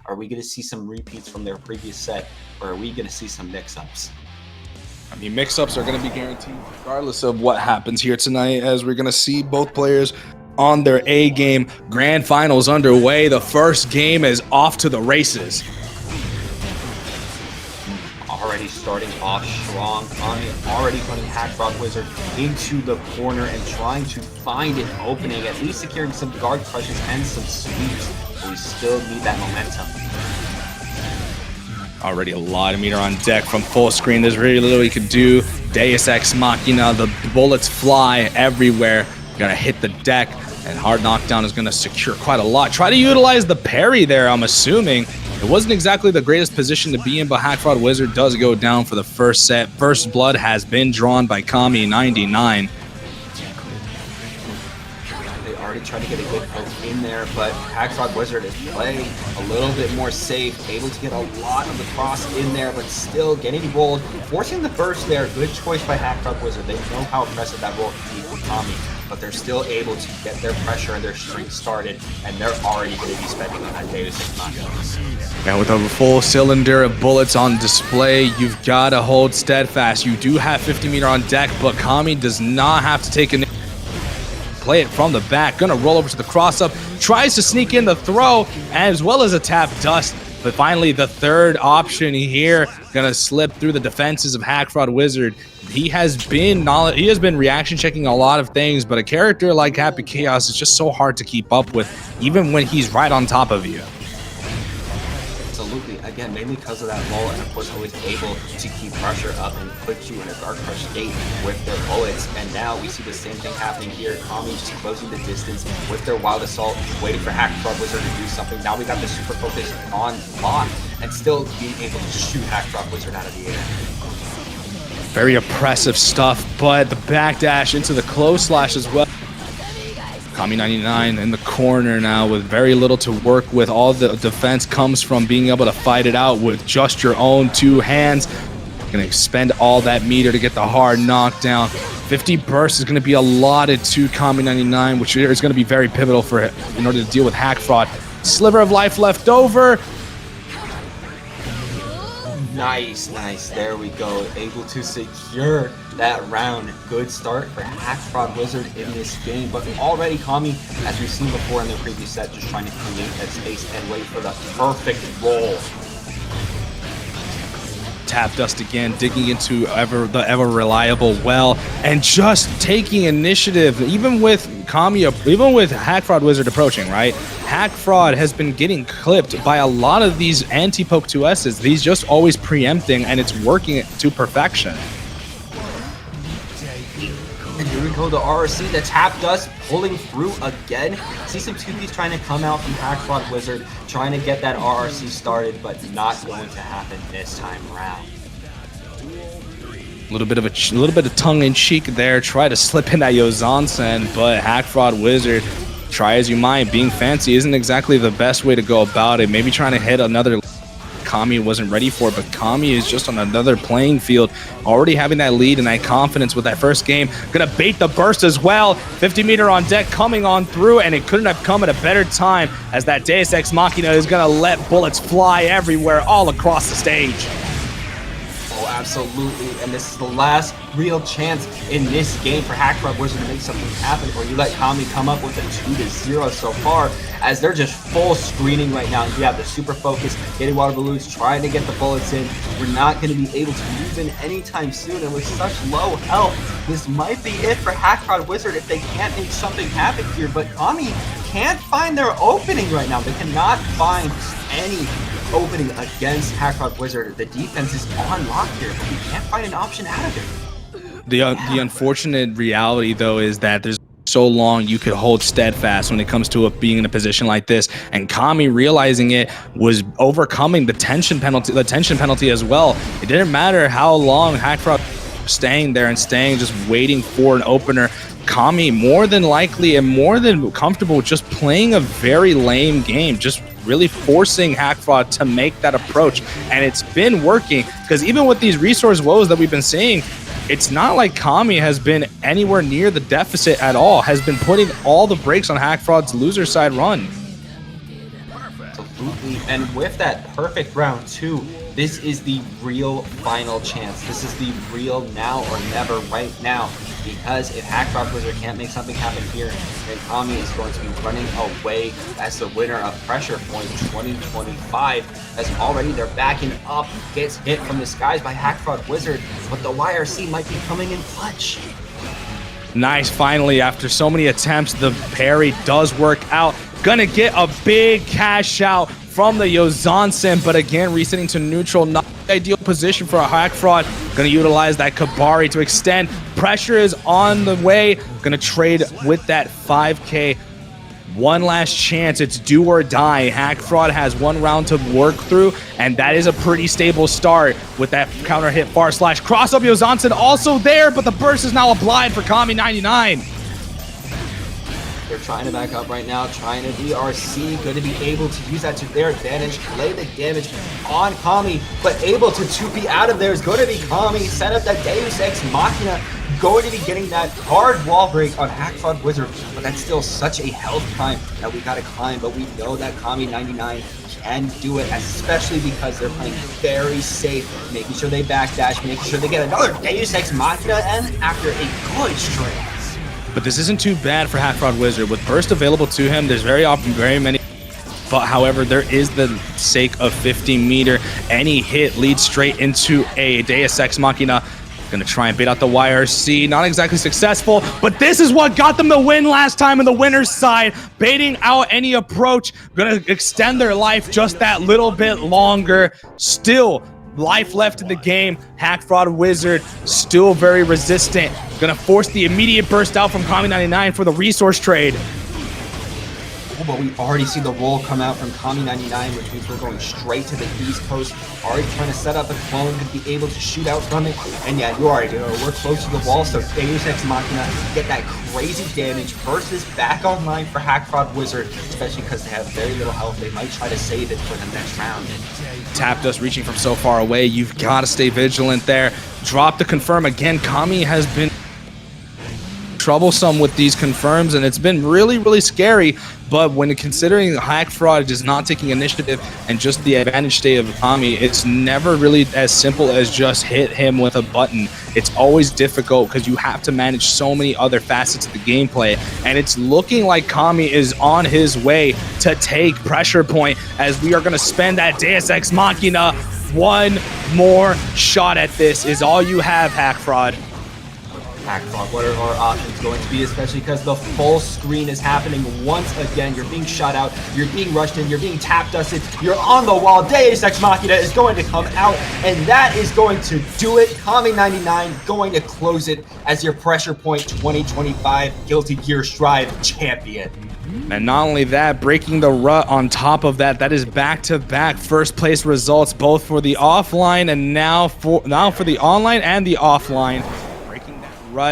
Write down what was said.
Are we going to see some repeats from their previous set, or are we going to see some mix-ups? I mean, mix-ups are going to be guaranteed regardless of what happens here tonight, as we're going to see both players on their A game. Grand finals underway. The first game is off to the races. Already starting off strong. Kami already putting HackFraudWizard into the corner and trying to find an opening, at least securing some guard crushes and some sweeps, but we still need that momentum. Already a lot of meter on deck from full screen. There's really little we could do. Deus Ex Machina, the bullets fly everywhere. Gonna hit the deck, and hard knockdown is gonna secure quite a lot. Try to utilize the parry there, I'm assuming. It wasn't exactly the greatest position to be in, but HackFraudWizard does go down for the first set. First blood has been drawn by Kami99. They already tried to get a good poke in there, but HackFraudWizard is playing a little bit more safe, able to get a lot of the cross in there, but still getting rolled, forcing the burst there. Good choice by HackFraudWizard. They know how impressive that roll can be for Kami, but they're still able to get their pressure and their strength started, and they're already going to be spending on that Deus Ex Machina. And with a full cylinder of bullets on display, you've got to hold steadfast. You do have 50 meter on deck, but Kami does not have to take a play it from the back. Gonna roll over to the cross up, tries to sneak in the throw as well as a tap dust. But finally, the third option here, gonna slip through the defenses of HackFraudWizard. He has been reaction checking a lot of things, but a character like Happy Chaos is just so hard to keep up with, even when he's right on top of you. Absolutely. Again, mainly because of that roll, and of course always able to keep pressure up and put you in a guard crush state with their bullets. And now we see the same thing happening here. Kami just closing the distance with their wild assault, waiting for HackFraudWizard to do something. Now we got the super focus on lock and still being able to shoot HackFraudWizard out of the air. Very oppressive stuff, but the backdash into the close slash as well. Kami99 in the corner now with very little to work with. All the defense comes from being able to fight it out with just your own two hands. Gonna expend all that meter to get the hard knockdown. 50 burst is gonna be allotted to Kami99, which is gonna be very pivotal for it in order to deal with HackFraud. Sliver of life left over. Nice, nice. There we go. Able to secure that round. Good start for HackFraudWizard in this game. But already Kami, as we've seen before in the previous set, just trying to create that space and wait for the perfect roll. Tap dust again, digging into the ever reliable well, and just taking initiative. Even with HackFraudWizard approaching, right? HackFraud has been getting clipped by a lot of these anti-poke 2S's. These just always preempting, and it's working to perfection. And here we go, the RRC, the tap dust pulling through again. See some 2Ps trying to come out from HackFraudWizard, trying to get that RRC started, but not going to happen this time around. A little bit of tongue-in-cheek there. Try to slip in that Yozansen, but HackFraudWizard, try as you might, being fancy isn't exactly the best way to go about it. Maybe trying to hit another Kami wasn't ready for, but Kami is just on another playing field, already having that lead and that confidence with that first game. Gonna bait the burst as well. 50 meter on deck coming on through, and it couldn't have come at a better time, as that Deus Ex Machina is gonna let bullets fly everywhere all across the stage. Oh, absolutely. And this is the last real chance in this game for HackFraudWizard to make something happen, or you let Kami come up with a 2-0 so far, as they're just full screening right now. You have the super focus, getting water balloons, trying to get the bullets in. We're not going to be able to move in anytime soon, and with such low health, this might be it for HackFraudWizard if they can't make something happen here. But Kami can't find their opening right now. They cannot find any opening against HackFraudWizard. The defense is on lock here, but we can't find an option out of it. The unfortunate reality, though, is that there's so long you could hold steadfast when it comes to being in a position like this, and Kami, realizing it, was overcoming the tension penalty as well. It didn't matter how long HackFraud staying there and just waiting for an opener. Kami more than likely and more than comfortable just playing a very lame game, just really forcing HackFraud to make that approach, and it's been working, because even with these resource woes that we've been seeing, it's not like Kami has been anywhere near the deficit at all, has been putting all the brakes on HackFraud's loser side run. Absolutely. absolutely. And with that perfect round 2, this is the real final chance. This is the real now or never right now. Because if HackFraudWizard can't make something happen here, then Kami is going to be running away as the winner of Pressure Point 2025. As already they're backing up, gets hit from the skies by HackFraudWizard, but the YRC might be coming in clutch. Nice, finally, after so many attempts, the parry does work out. Gonna get a big cash out from the Yozansen, but again, resetting to neutral, not the ideal position for a HackFraud. Gonna utilize that Kabari to extend. Pressure is on the way. Gonna trade with that 5K. One last chance, it's do or die. HackFraud has one round to work through, and that is a pretty stable start with that counter hit far slash. Cross up Yozansen also there, but the burst is now applied for Kami99. They're trying to back up right now, trying to VRC, going to be able to use that to their advantage, lay the damage on Kami, but able to 2P out of there is going to be Kami, set up that Deus Ex Machina, going to be getting that hard wall break on HackFraudWizard, but that's still such a health climb that we got to climb, but we know that Kami99 can do it, especially because they're playing very safe, making sure they backdash, making sure they get another Deus Ex Machina, and after a good string. But this isn't too bad for HackFraudWizard. With burst available to him, there's very often very many. But however, there is the sake of 50 meter. Any hit leads straight into a Deus Ex Machina. Gonna try and bait out the YRC. Not exactly successful, but this is what got them the win last time on the winner's side. Baiting out any approach. Gonna extend their life just that little bit longer. Still life left in the game. HackFraudWizard still very resistant. Gonna force the immediate burst out from Kami99 for the resource trade. Oh, but we already see the roll come out from Kami99, which means we're going straight to the East Coast. Already trying to set up a clone to be able to shoot out from it. And yeah, you already know, we're close to the wall, so Deus Ex Machina get that crazy damage. Burst is back online for HackFraudWizard, especially because they have very little health. They might try to save it for the next round. Tapped us reaching from so far away. You've got to stay vigilant there. Drop the confirm again. Kami has been troublesome with these confirms, and it's been really scary. But when considering HackFraud is not taking initiative and just the advantage state of Kami, it's never really as simple as just hit him with a button. It's always difficult because you have to manage so many other facets of the gameplay, and it's looking like Kami is on his way to take pressure point, as we are going to spend that Deus Ex Machina. One more shot at this is all you have, HackFraud. HackFraud, what are our options going to be, especially because the full screen is happening once again. You're being shot out, you're being rushed in, you're being tap dusted, you're on the wall. Deus Ex Machina is going to come out, and that is going to do it. Kami99 going to close it as your Pressure Point 2025 Guilty Gear Strive champion. And not only that, breaking the rut on top of that, that is back-to-back first place results, both for the offline and now for the online and the offline. Right.